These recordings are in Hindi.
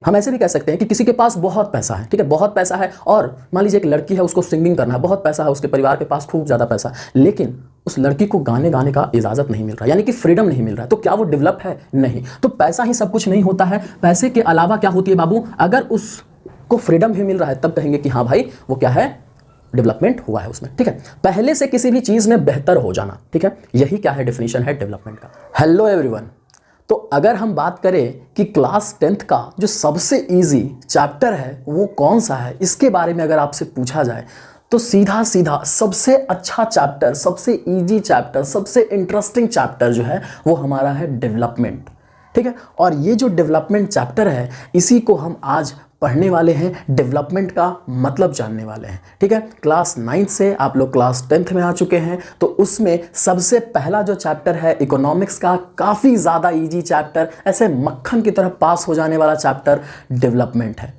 हम ऐसे भी कह सकते हैं कि किसी के पास बहुत पैसा है, ठीक है, बहुत पैसा है, और मान लीजिए एक लड़की है, उसको सिंगिंग करना है, बहुत पैसा है, उसके परिवार के पास खूब ज़्यादा पैसा है, लेकिन उस लड़की को गाने गाने का इजाज़त नहीं मिल रहा, यानी कि फ्रीडम नहीं मिल रहा है, तो क्या वो डेवलप है? नहीं। तो पैसा ही सब कुछ नहीं होता है, पैसे के अलावा क्या होती है बाबू? अगर उसको फ्रीडम भी मिल रहा है तब कहेंगे कि हाँ भाई वो क्या है, डेवलपमेंट हुआ है उसमें, ठीक है। पहले से किसी भी चीज़ में बेहतर हो जाना, ठीक है, यही क्या है, डेफिनेशन है डेवलपमेंट का। हेलो एवरीवन, तो अगर हम बात करें कि क्लास 10th का जो सबसे इजी चैप्टर है वो कौन सा है, इसके बारे में अगर आपसे पूछा जाए तो सीधा सीधा सबसे अच्छा चैप्टर, सबसे इजी चैप्टर, सबसे इंटरेस्टिंग चैप्टर जो है वो हमारा है डेवलपमेंट, ठीक है। और ये जो डेवलपमेंट चैप्टर है इसी को हम आज पढ़ने वाले हैं, डेवलपमेंट का मतलब जानने वाले हैं, ठीक है। क्लास 9th से आप लोग क्लास 10th में आ चुके हैं, तो उसमें सबसे पहला जो चैप्टर है इकोनॉमिक्स का, काफ़ी ज़्यादा इजी चैप्टर, ऐसे मक्खन की तरह पास हो जाने वाला चैप्टर डेवलपमेंट है।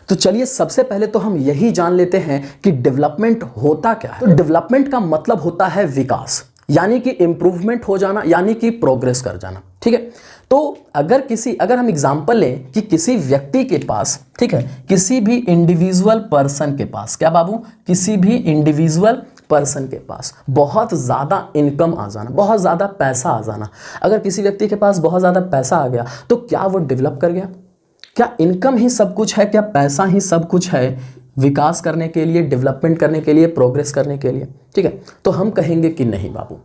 तो चलिए सबसे पहले तो हम यही जान लेते हैं कि डेवलपमेंट होता क्या है। तो डेवलपमेंट का मतलब होता है विकास, यानी कि इंप्रूवमेंट हो जाना, यानी कि प्रोग्रेस कर जाना, ठीक है। तो अगर हम एग्जांपल लें कि किसी व्यक्ति के पास, ठीक है, किसी भी इंडिविजुअल पर्सन के पास, क्या बाबू, किसी भी इंडिविजुअल पर्सन के पास बहुत ज़्यादा इनकम आ जाना, बहुत ज़्यादा पैसा आ जाना। अगर किसी व्यक्ति के पास बहुत ज़्यादा पैसा आ गया तो क्या वो डेवलप कर गया? क्या इनकम ही सब कुछ है? क्या पैसा ही सब कुछ है विकास करने के लिए, डेवलपमेंट करने के लिए, प्रोग्रेस करने के लिए? ठीक है, तो हम कहेंगे कि नहीं बाबू,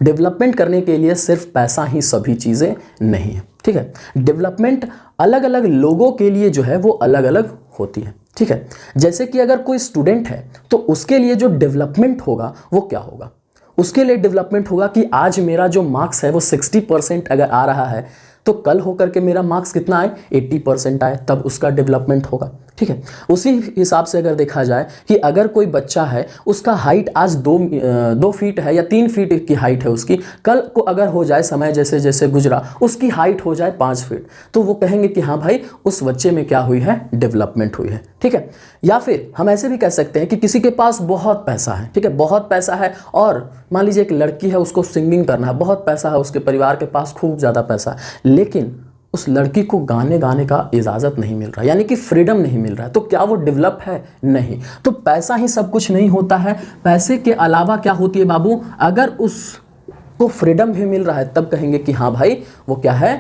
डेवलपमेंट करने के लिए सिर्फ पैसा ही सभी चीज़ें नहीं है, ठीक है। डेवलपमेंट अलग अलग लोगों के लिए जो है वो अलग अलग होती है, ठीक है। जैसे कि अगर कोई स्टूडेंट है तो उसके लिए जो डेवलपमेंट होगा वो क्या होगा? उसके लिए डेवलपमेंट होगा कि आज मेरा जो मार्क्स है वो 60% अगर आ रहा है तो कल होकर के मेरा मार्क्स कितना आए, 80% आए, तब उसका डेवलपमेंट होगा, ठीक है। उसी हिसाब से अगर देखा जाए कि अगर कोई बच्चा है, उसका हाइट आज 2 फीट है या 3 फीट की हाइट है उसकी, कल को अगर हो जाए, समय जैसे जैसे गुजरा, उसकी हाइट हो जाए 5 फीट, तो वो कहेंगे कि हाँ भाई उस बच्चे में क्या हुई है, डेवलपमेंट हुई है, ठीक है। या फिर हम ऐसे भी कह सकते हैं कि किसी के पास बहुत पैसा है, ठीक है, बहुत पैसा है, और मान लीजिए एक लड़की है, उसको सिंगिंग करना है, बहुत पैसा है, उसके परिवार के पास खूब ज़्यादा पैसा है, लेकिन उस लड़की को गाने गाने का इजाज़त नहीं मिल रहा, यानी कि फ्रीडम नहीं मिल रहा है, तो क्या वो डेवलप है? नहीं। तो पैसा ही सब कुछ नहीं होता है, पैसे के अलावा क्या होती है बाबू? अगर उसको फ्रीडम भी मिल रहा है तब कहेंगे कि हाँ भाई वो क्या है,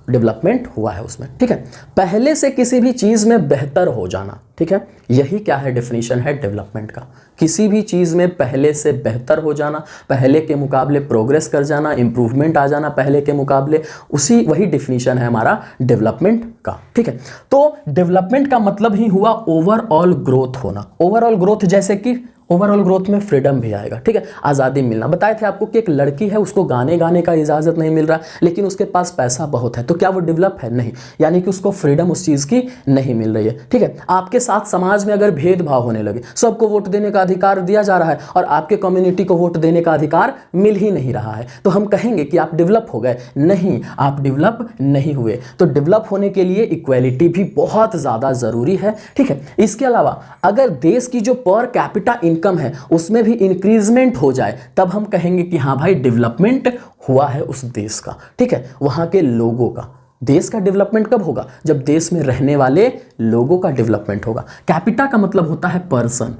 डेवलपमेंट हुआ है उसमें, ठीक है। पहले से किसी भी चीज़ में बेहतर हो जाना, ठीक है, यही क्या है, डेफिनेशन है डेवलपमेंट का। किसी भी चीज़ में पहले से बेहतर हो जाना, पहले के मुकाबले प्रोग्रेस कर जाना, इंप्रूवमेंट आ जाना पहले के मुकाबले, वही डेफिनेशन है हमारा डेवलपमेंट का, ठीक है। तो डेवलपमेंट का मतलब ही हुआ ओवरऑल ग्रोथ होना। ओवरऑल ग्रोथ, जैसे कि ओवरऑल ग्रोथ में फ्रीडम भी आएगा, ठीक है, आज़ादी मिलना। बताए थे आपको कि एक लड़की है, उसको गाने गाने का इजाज़त नहीं मिल रहा, लेकिन उसके पास पैसा बहुत है, तो क्या वो डेवलप है? नहीं, यानी कि उसको फ्रीडम उस चीज़ की नहीं मिल रही है, ठीक है। आपके साथ समाज में अगर भेदभाव होने लगे, सबको वोट देने का अधिकार दिया जा रहा है और आपके कम्युनिटी को वोट देने का अधिकार मिल ही नहीं रहा है, तो हम कहेंगे कि आप डेवलप हो गए? नहीं, आप डेवलप नहीं हुए। तो डेवलप होने के लिए इक्वेलिटी भी बहुत ज़्यादा ज़रूरी है, ठीक है। इसके अलावा अगर देश की जो पर कैपिटा इनकम है उसमें भी इंक्रीजमेंट हो जाए, तब हम कहेंगे कि हाँ भाई डेवलपमेंट हुआ है उस देश का, ठीक है, वहां के लोगों का। देश का डेवलपमेंट कब होगा? जब देश में रहने वाले लोगों का डेवलपमेंट होगा। कैपिटा का मतलब होता है पर्सन,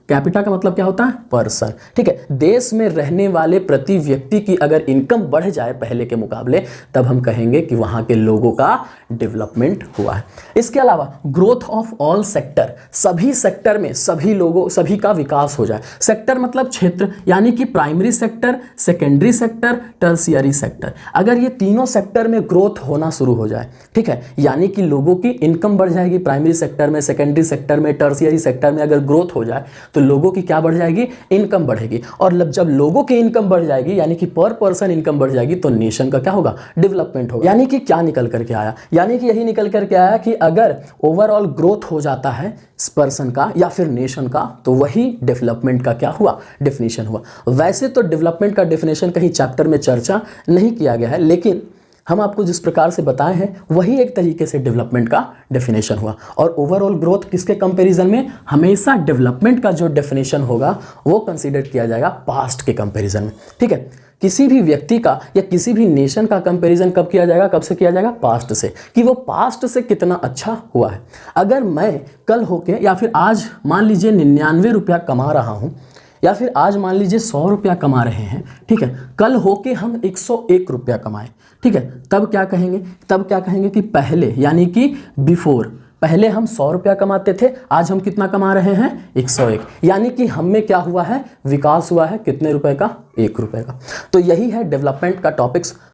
कैपिटा का मतलब क्या होता है? पर्सन, ठीक है। देश में रहने वाले प्रति व्यक्ति की अगर इनकम बढ़ जाए पहले के मुकाबले, तब हम कहेंगे कि वहां के लोगों का डेवलपमेंट हुआ है। इसके अलावा ग्रोथ ऑफ ऑल सेक्टर, सभी सेक्टर में सभी लोगों, सभी का विकास हो जाए। सेक्टर मतलब क्षेत्र, यानी कि primary sector, secondary sector, tertiary sector. अगर ये तीनों सेक्टर में ग्रोथ होना शुरू हो जाए, ठीक है, यानी कि लोगों की इनकम बढ़ जाएगी, प्राइमरी सेक्टर में, सेकेंडरी सेक्टर में, टर्शियरी सेक्टर में अगर ग्रोथ हो जाए तो लोगों की क्या बढ़ जाएगी? इनकम बढ़ेगी। और जब लोगों की इनकम बढ़ जाएगी, यानी कि पर पर्सन इनकम बढ़ जाएगी, तो नेशन का क्या होगा? डेवलपमेंट होगा। यानी कि क्या निकल करके आया? यानी कि यही निकल करके आया कि अगर ओवरऑल ग्रोथ हो जाता है पर्सन का या फिर नेशन का, तो वही डेवलपमेंट का क्या हुआ? डेफिनेशन हुआ। वैसे तो डेवलपमेंट का डेफिनेशन कहीं चैप्टर में चर्चा नहीं किया गया है, लेकिन हम आपको जिस प्रकार से बताए हैं वही एक तरीके से डेवलपमेंट का डेफिनेशन हुआ। और ओवरऑल ग्रोथ किसके कंपैरिजन में? हमेशा डेवलपमेंट का जो डेफिनेशन होगा वो कंसीडर किया जाएगा पास्ट के कंपैरिजन में। ठीक है, किसी भी व्यक्ति का या किसी भी नेशन का कंपैरिजन कब किया जाएगा? कब से किया जाएगा? पास्ट से, कि वो पास्ट से कितना अच्छा हुआ है। अगर मैं कल होके या फिर आज मान लीजिए 99 रुपया कमा रहा हूँ, या फिर आज मान लीजिए 100 रुपया कमा रहे हैं, ठीक है, कल होके हम 101 रुपया कमाएं, ठीक है, तब क्या कहेंगे? तब क्या कहेंगे कि पहले, यानी कि बिफोर, पहले हम 100 रुपया कमाते थे, आज हम कितना कमा रहे हैं? 101। यानी कि हम में क्या हुआ है? विकास हुआ है। कितने रुपए का? 1 रुपए का। तो यही है डेवलपमेंट का टॉपिक्स।